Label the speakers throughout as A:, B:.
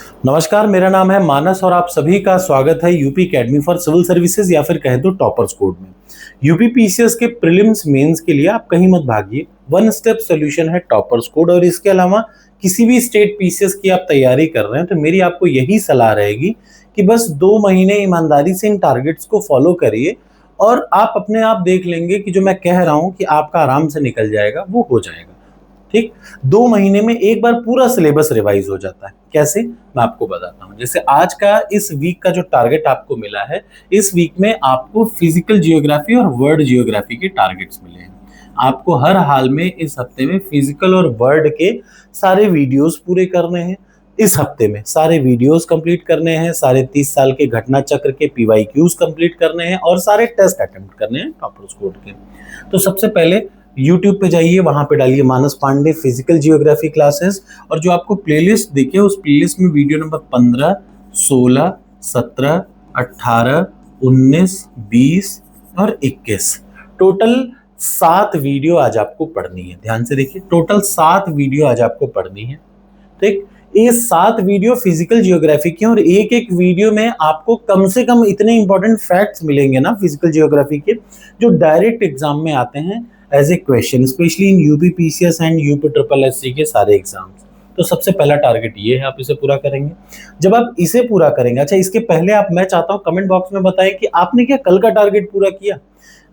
A: नमस्कार, मेरा नाम है मानस और आप सभी का स्वागत है UP academy for civil services या फिर कहें तो टॉपर्स कोड में। यूपी पीसीएस के प्रीलिम्स मेंस के लिए आप कहीं मत भागिए, वन स्टेप सॉल्यूशन है टॉपर्स कोड। और इसके अलावा किसी भी स्टेट पीसीएस की आप तैयारी कर रहे हैं तो मेरी आपको यही सलाह रहेगी कि बस 2 महीने ईमानदारी से इन टारगेट्स को फॉलो करिए और आप अपने आप देख लेंगे कि जो मैं कह रहा हूं कि आपका आराम से निकल जाएगा वो हो जाएगा। ठीक, 2 महीने में एक बार पूरा सिलेबस रिवाइज हो जाता है। कैसे, मैं आपको बताता हूँ। जैसे आज का इस वीक का जो टारगेट आपको मिला है, इस वीक में आपको फिजिकल जियोग्राफी और वर्ल्ड जियोग्राफी के टारगेट्स मिले हैं। आपको हर हाल में इस हफ्ते में फिजिकल और वर्ल्ड के सारे वीडियोस पूरे करने हैं। इस हफ्ते में सारे वीडियोस कंप्लीट करने हैं, सारे 30 साल के घटना चक्र के पीवाईक्यूज कंप्लीट करने हैं और सारे टेस्ट अटेम्प्ट करने हैं टॉपर्स कोड के। तो सबसे पहले YouTube पे जाइए, वहां पे डालिए मानस पांडे फिजिकल जियोग्राफी क्लासेस और जो आपको प्लेलिस्ट देखिए उस प्लेलिस्ट में वीडियो नंबर 15, 16, 17, 18, 19, 20 और 21 टोटल 7 वीडियो आज आपको पढ़नी है। ध्यान से देखिए, टोटल 7 वीडियो आज आपको पढ़नी है। ठीक, ये 7 वीडियो फिजिकल जियोग्राफी की और एक एक वीडियो में आपको कम से कम इतने इंपॉर्टेंट फैक्ट्स मिलेंगे ना फिजिकल जियोग्राफी के, जो डायरेक्ट एग्जाम में आते हैं as a question, specially in UP PCS and UP triple SC के सारे एग्जाम्स। तो सबसे पहला टारगेट ये है, आप इसे पूरा करेंगे। जब आप इसे पूरा करेंगे, अच्छा इसके पहले मैं चाहता हूँ कमेंट बॉक्स में बताएं कि आपने क्या कल का टारगेट पूरा किया।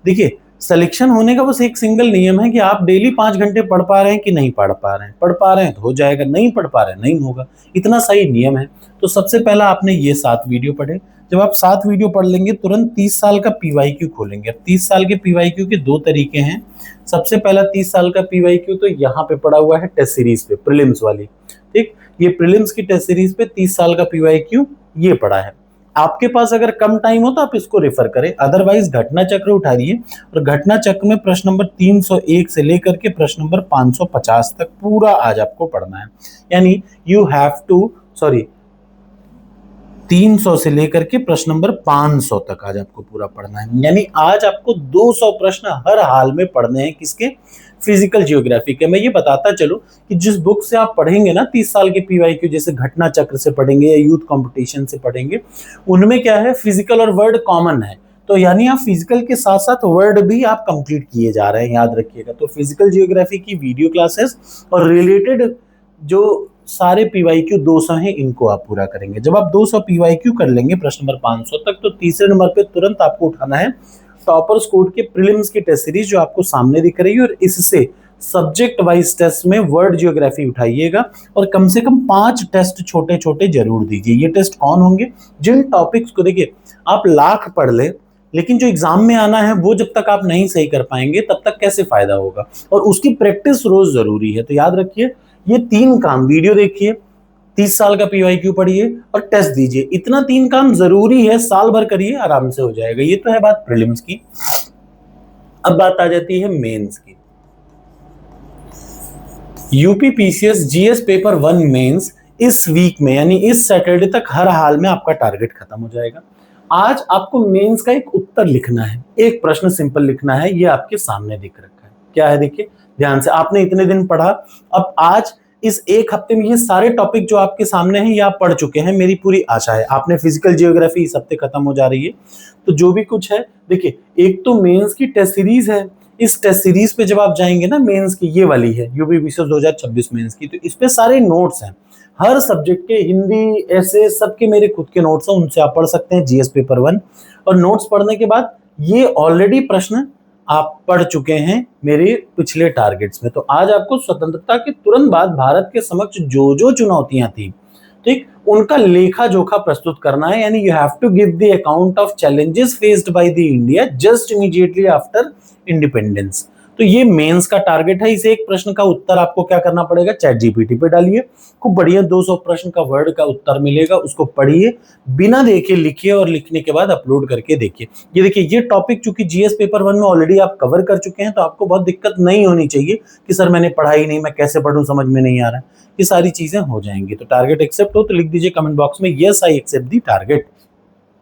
A: देखिए, सिलेक्शन होने का बस एक सिंगल नियम है कि आप डेली 5 घंटे पढ़ पा रहे हैं कि नहीं पढ़ पा रहे हैं। पढ़ पा रहे हैं तो हो जाएगा, नहीं पढ़ पा रहे हैं नहीं होगा। इतना सही नियम है। तो सबसे पहला आपने ये 7 वीडियो पढ़े। जब आप 7 वीडियो पढ़ लेंगे, तुरंत 30 साल का पीवाईक्यू खोलेंगे। अब 30 साल के पीवाईक्यू के 2 तरीके हैं। सबसे पहला 30 साल का पीवाईक्यू तो यहाँ पे पड़ा हुआ है टेस्ट सीरीज पे, प्रीलिम्स वाली। ठीक, ये प्रीलिम्स की टेस्ट सीरीज पे 30 साल का पीवाईक्यू ये पड़ा है। आपके पास अगर कम टाइम हो तो आप इसको रेफर करें, अदरवाइज घटना चक्र उठाइए और घटना चक्र में प्रश्न नंबर 301 से लेकर के प्रश्न नंबर 550 तक पूरा आज आपको पढ़ना है। यानी यू हैव टू 300 से लेकर के प्रश्न नंबर 500 तक आज आपको पूरा पढ़ना है। यानी आज आपको 200 प्रश्न हर हाल में पढ़ने हैं। किसके? फिजिकल जियोग्राफी के। मैं ये बताता चलूं कि जिस बुक से आप पढ़ेंगे ना 30 साल के पीवाईक्यू, जैसे घटना चक्र से पढ़ेंगे या यूथ कंपटीशन से पढ़ेंगे, उनमें क्या है, फिजिकल और वर्ड कॉमन है। तो यानी आप फिजिकल के साथ साथ वर्ड भी आप कंप्लीट किए जा रहे हैं, याद रखिएगा। तो फिजिकल जियोग्राफी की वीडियो क्लासेस और रिलेटेड जो सारे पीवाईक्यू 200 हैं, इनको आप पूरा करेंगे। जब आप 200 पीवाईक्यू कर लेंगे प्रश्न नंबर 500 तक, तो तीसरे नंबर पे तुरंत आपको उठाना है टॉपर्स कोड के प्रीलिम्स की टेस्ट सीरीज जो आपको सामने दिख रही है, और इससे सब्जेक्ट वाइज टेस्ट में वर्ल्ड जियोग्राफी उठाइएगा और कम से कम 5 टेस्ट छोटे छोटे जरूर दीजिए। ये टेस्ट कौन होंगे? जिन टॉपिक्स को, देखिए आप लाख पढ़ ले लेकिन जो एग्जाम में आना है वो जब तक आप नहीं सही कर पाएंगे तब तक कैसे फायदा होगा, और उसकी प्रैक्टिस रोज जरूरी है। तो याद रखिए, ये 3 काम, वीडियो देखिए, 30 साल का पीवाईक्यू पढ़िए और टेस्ट दीजिए, इतना 3 काम जरूरी है। साल भर करिए, आराम से हो जाएगा। ये तो है बात प्रीलिम्स की। अब बात आ जाती है मेंस की। UP PCS GS paper 1 mains इस वीक में यानी इस सैटरडे तक हर हाल में आपका टारगेट खत्म हो जाएगा। आज आपको मेंस का एक उत्तर लिखना है, एक प्रश्न सिंपल लिखना है। ये आपके सामने दिख रखा है, क्या है देखिए ध्यान से। आपने इतने दिन पढ़ा, अब आज इस एक हफ्ते में ये सारे टॉपिक जो आपके सामने हैं ये आप पढ़ चुके हैं, मेरी पूरी आशा है। आपने फिजिकल जियोग्राफी इस हफ्ते खत्म हो जा रही है, तो जो भी कुछ है देखिए, एक तो मेंस की टेस्ट सीरीज है। इस टेस्ट सीरीज पे जब आप जाएंगे ना, मेंस की ये वाली है यूपी पीसीएस 2026 मेंस की, तो इस पे सारे नोट्स हैं हर सब्जेक्ट के, हिंदी ऐसे सबके मेरे खुद के नोट्स हैं, उनसे आप पढ़ सकते हैं जीएस पेपर 1। और नोट्स पढ़ने के बाद ये ऑलरेडी प्रश्न आप पढ़ चुके हैं मेरे पिछले टारगेट्स में। तो आज आपको स्वतंत्रता के तुरंत बाद भारत के समक्ष जो जो चुनौतियां थी, ठीक, उनका लेखा जोखा प्रस्तुत करना है। यानी you have to give the account of challenges faced by the India just immediately after independence. तो ये मेंस का टारगेट है। इस एक प्रश्न का उत्तर आपको क्या करना पड़ेगा, चैट जीपीटी पे डालिए, खूब बढ़िया 200 प्रश्न का वर्ड का उत्तर मिलेगा, उसको पढ़िए, बिना देखे लिखिए और लिखने के बाद अपलोड करके देखिए। ये देखिए, ये टॉपिक चूंकि जीएस पेपर 1 में ऑलरेडी आप कवर कर चुके हैं, तो आपको बहुत दिक्कत नहीं होनी चाहिए कि सर मैंने पढ़ा ही नहीं, मैं कैसे पढ़ूं, समझ में नहीं आ रहा है। ये सारी चीजें हो जाएंगी। तो टारगेट एक्सेप्ट हो तो लिख दीजिए कमेंट बॉक्स में, yes I accept the target.